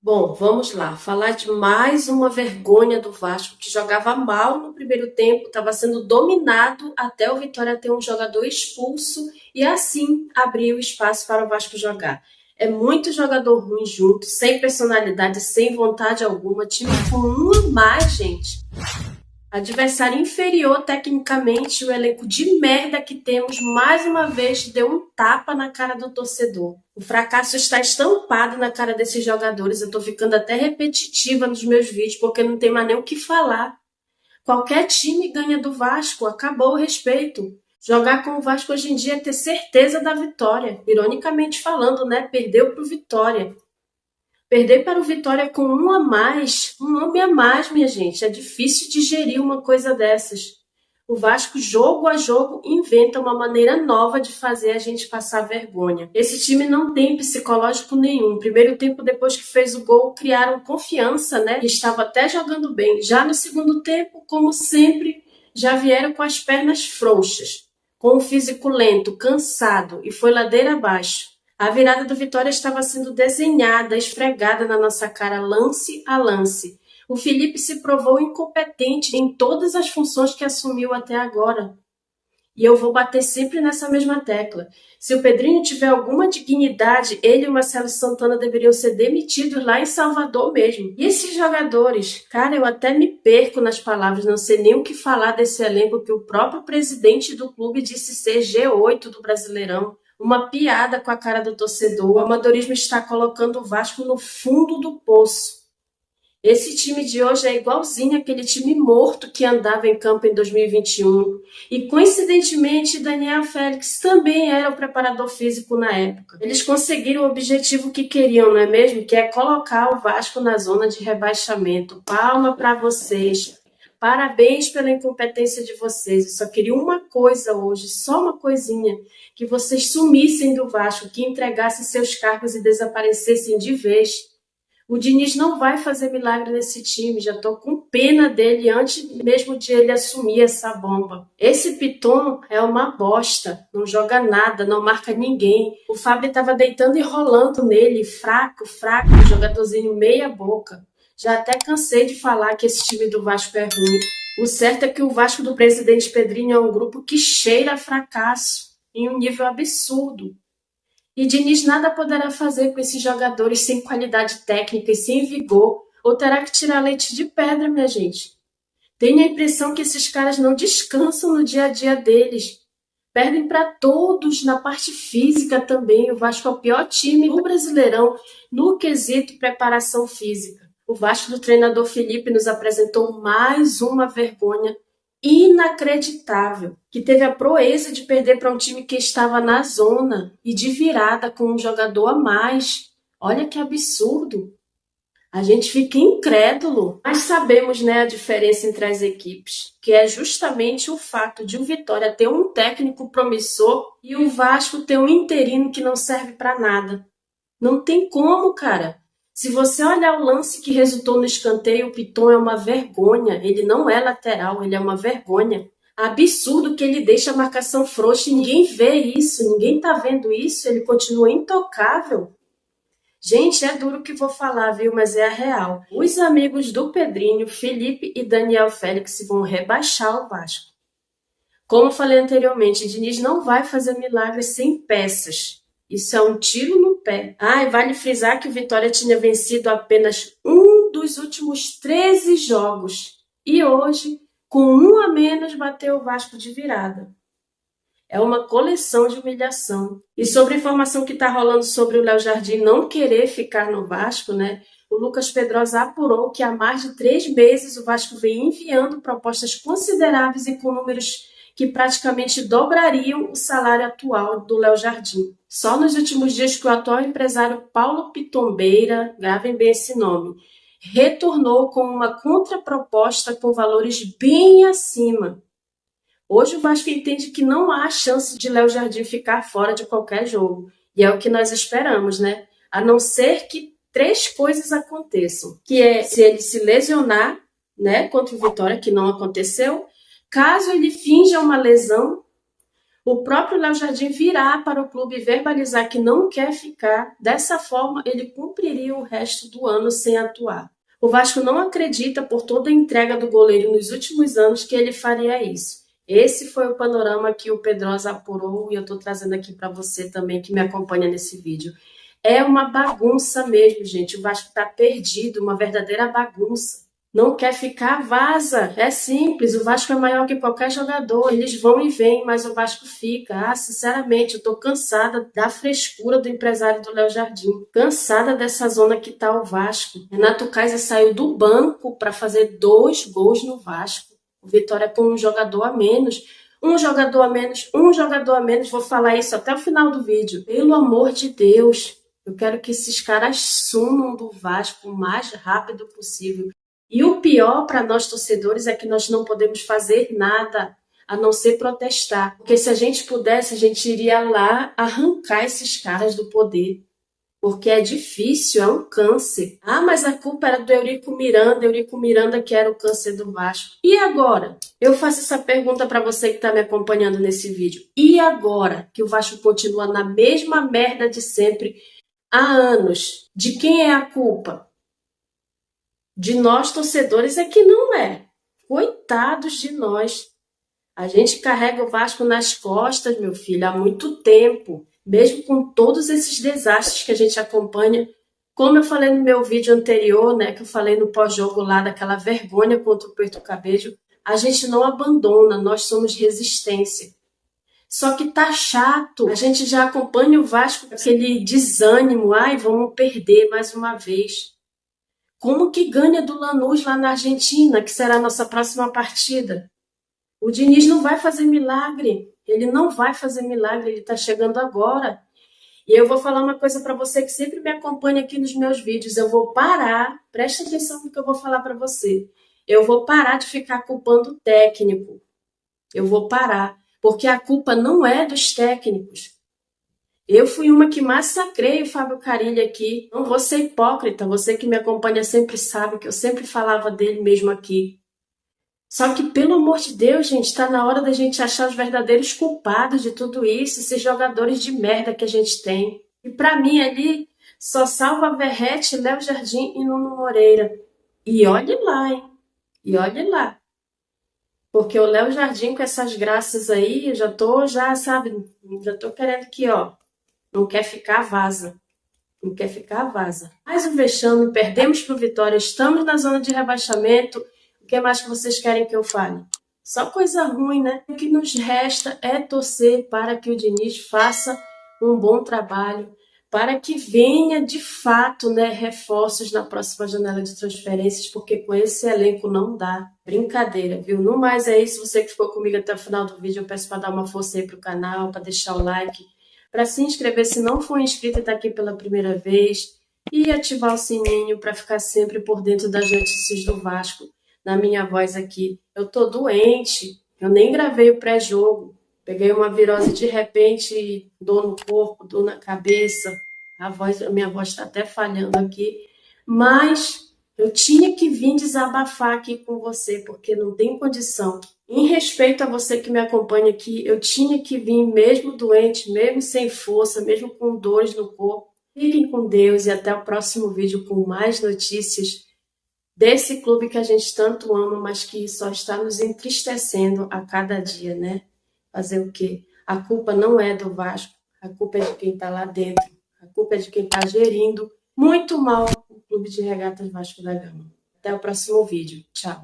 Bom, vamos lá, falar de mais uma vergonha do Vasco que jogava mal no primeiro tempo, estava sendo dominado até o Vitória ter um jogador expulso e assim abriu espaço para o Vasco jogar. É muito jogador ruim junto, sem personalidade, sem vontade alguma, time com um a mais, gente. Adversário inferior tecnicamente, o elenco de merda que temos mais uma vez deu um tapa na cara do torcedor. O fracasso está estampado na cara desses jogadores. Eu tô ficando até repetitiva nos meus vídeos porque não tem mais nem o que falar. Qualquer time ganha do Vasco, acabou o respeito. Jogar com o Vasco hoje em dia é ter certeza da vitória. Ironicamente falando, né? Perdeu pro Vitória. Perder para o Vitória com um a mais, um homem a mais, minha gente. É difícil digerir uma coisa dessas. O Vasco, jogo a jogo, inventa uma maneira nova de fazer a gente passar vergonha. Esse time não tem psicológico nenhum. Primeiro tempo, depois que fez o gol, criaram confiança, né? E estava até jogando bem. Já no segundo tempo, como sempre, já vieram com as pernas frouxas, com o físico lento, cansado, e foi ladeira abaixo. A virada do Vitória estava sendo desenhada, esfregada na nossa cara, lance a lance. O Felipe se provou incompetente em todas as funções que assumiu até agora. E eu vou bater sempre nessa mesma tecla. Se o Pedrinho tiver alguma dignidade, ele e o Marcelo Santana deveriam ser demitidos lá em Salvador mesmo. E esses jogadores? Cara, eu até me perco nas palavras, não sei nem o que falar desse elenco que o próprio presidente do clube disse ser G8 do Brasileirão. Uma piada com a cara do torcedor. O amadorismo está colocando o Vasco no fundo do poço. Esse time de hoje é igualzinho aquele time morto que andava em campo em 2021. E, coincidentemente, Daniel Félix também era o preparador físico na época. Eles conseguiram o objetivo que queriam, não é mesmo? Que é colocar o Vasco na zona de rebaixamento. Palma para vocês. Parabéns pela incompetência de vocês. Eu só queria uma coisa hoje, só uma coisinha, que vocês sumissem do Vasco, que entregassem seus cargos e desaparecessem de vez. O Diniz não vai fazer milagre nesse time, já tô com pena dele antes mesmo de ele assumir essa bomba. Esse Piton é uma bosta, não joga nada, não marca ninguém. O Fábio estava deitando e rolando nele, fraco, jogadorzinho meia boca. Já até cansei de falar que esse time do Vasco é ruim. O certo é que o Vasco do presidente Pedrinho é um grupo que cheira a fracasso, em um nível absurdo. E Diniz nada poderá fazer com esses jogadores sem qualidade técnica e sem vigor, ou terá que tirar leite de pedra, minha gente. Tenho a impressão que esses caras não descansam no dia a dia deles. Perdem para todos na parte física também. O Vasco é o pior time do Brasileirão no quesito preparação física. O Vasco do treinador Felipe nos apresentou mais uma vergonha inacreditável, que teve a proeza de perder para um time que estava na zona e de virada com um jogador a mais. Olha que absurdo. A gente fica incrédulo, mas sabemos, né, a diferença entre as equipes, que é justamente o fato de o Vitória ter um técnico promissor e o Vasco ter um interino que não serve para nada. Não tem como, cara. Se você olhar o lance que resultou no escanteio, o Piton é uma vergonha. Ele não é lateral, ele é uma vergonha. Absurdo que ele deixa a marcação frouxa e ninguém vê isso, ninguém tá vendo isso, ele continua intocável. Gente, é duro o que vou falar, viu? Mas é a real. Os amigos do Pedrinho, Felipe e Daniel Félix vão rebaixar o Vasco. Como falei anteriormente, Diniz não vai fazer milagres sem peças. Isso é um tiro no pé. Ah, e vale frisar que o Vitória tinha vencido apenas um dos últimos 13 jogos. E hoje, com um a menos, bateu o Vasco de virada. É uma coleção de humilhação. E sobre a informação que está rolando sobre o Léo Jardim não querer ficar no Vasco, né? O Lucas Pedrosa apurou que há mais de 3 meses o Vasco vem enviando propostas consideráveis e com números que praticamente dobrariam o salário atual do Léo Jardim. Só nos últimos dias que o atual empresário Paulo Pitombeira, gravem bem esse nome, retornou com uma contraproposta com valores bem acima. Hoje o Vasco entende que não há chance de Léo Jardim ficar fora de qualquer jogo. E é o que nós esperamos, né? A não ser que 3 coisas aconteçam. Que é se ele se lesionar, né, contra o Vitória, que não aconteceu. Caso ele finja uma lesão, o próprio Léo Jardim virar para o clube e verbalizar que não quer ficar, dessa forma ele cumpriria o resto do ano sem atuar. O Vasco não acredita, por toda a entrega do goleiro nos últimos anos, que ele faria isso. Esse foi o panorama que o Pedrosa apurou e eu estou trazendo aqui para você também que me acompanha nesse vídeo. É uma bagunça mesmo, gente. O Vasco está perdido, uma verdadeira bagunça. Não quer ficar, vaza. É simples, o Vasco é maior que qualquer jogador. Eles vão e vêm, mas o Vasco fica. Ah, sinceramente, eu tô cansada da frescura do empresário do Léo Jardim. Cansada dessa zona que tá o Vasco. Renato Kaiser saiu do banco para fazer 2 gols no Vasco. O Vitória com um jogador a menos. Um jogador a menos, um jogador a menos. Vou falar isso até o final do vídeo. Pelo amor de Deus, eu quero que esses caras sumam do Vasco o mais rápido possível. E o pior para nós torcedores é que nós não podemos fazer nada a não ser protestar. Porque se a gente pudesse, a gente iria lá arrancar esses caras do poder. Porque é difícil, é um câncer. Ah, mas a culpa era do Eurico Miranda que era o câncer do Vasco. E agora? Eu faço essa pergunta para você que está me acompanhando nesse vídeo. E agora que o Vasco continua na mesma merda de sempre há anos? De quem é a culpa? De nós torcedores é que não é. Coitados de nós. A gente carrega o Vasco nas costas, meu filho, há muito tempo. Mesmo com todos esses desastres que a gente acompanha. Como eu falei no meu vídeo anterior, né, que eu falei no pós-jogo lá daquela vergonha contra o Puerto Cabello, a gente não abandona, nós somos resistência. Só que tá chato. A gente já acompanha o Vasco com aquele desânimo. Ai, vamos perder mais uma vez. Como que ganha do Lanús lá na Argentina, que será a nossa próxima partida? O Diniz não vai fazer milagre. Ele não vai fazer milagre, ele está chegando agora. E eu vou falar uma coisa para você que sempre me acompanha aqui nos meus vídeos. Eu vou parar, presta atenção no que eu vou falar para você. Eu vou parar de ficar culpando o técnico. Eu vou parar, porque a culpa não é dos técnicos. Eu fui uma que massacrei o Fábio Carille aqui. Não vou ser hipócrita, você que me acompanha sempre sabe que eu sempre falava dele mesmo aqui. Só que, pelo amor de Deus, gente, está na hora da gente achar os verdadeiros culpados de tudo isso, esses jogadores de merda que a gente tem. E para mim ali, só salva Verratti, Léo Jardim e Nuno Moreira. E olhe lá, hein? E olhe lá. Porque o Léo Jardim com essas graças aí, eu já tô querendo que, ó, não quer ficar, vaza. Não quer ficar, vaza. Mais um vexame, perdemos pro Vitória, estamos na zona de rebaixamento. O que mais que vocês querem que eu fale? Só coisa ruim, né? O que nos resta é torcer para que o Diniz faça um bom trabalho, para que venha de fato, né, reforços na próxima janela de transferências, porque com esse elenco não dá. Brincadeira, viu? No mais é isso. Você que ficou comigo até o final do vídeo, eu peço para dar uma força aí pro canal, para deixar o like, para se inscrever se não for inscrito e está aqui pela primeira vez, e ativar o sininho para ficar sempre por dentro das notícias do Vasco. Na minha voz aqui, eu tô doente, eu nem gravei o pré-jogo, peguei uma virose de repente, dor no corpo, dor na cabeça, a minha voz está até falhando aqui, mas eu tinha que vir desabafar aqui com você, porque não tem condição. Em respeito a você que me acompanha aqui, eu tinha que vir mesmo doente, mesmo sem força, mesmo com dores no corpo. Fiquem com Deus e até o próximo vídeo com mais notícias desse clube que a gente tanto ama, mas que só está nos entristecendo a cada dia, né? Fazer o quê? A culpa não é do Vasco, a culpa é de quem está lá dentro, a culpa é de quem está gerindo muito mal o Clube de Regatas Vasco da Gama. Até o próximo vídeo. Tchau.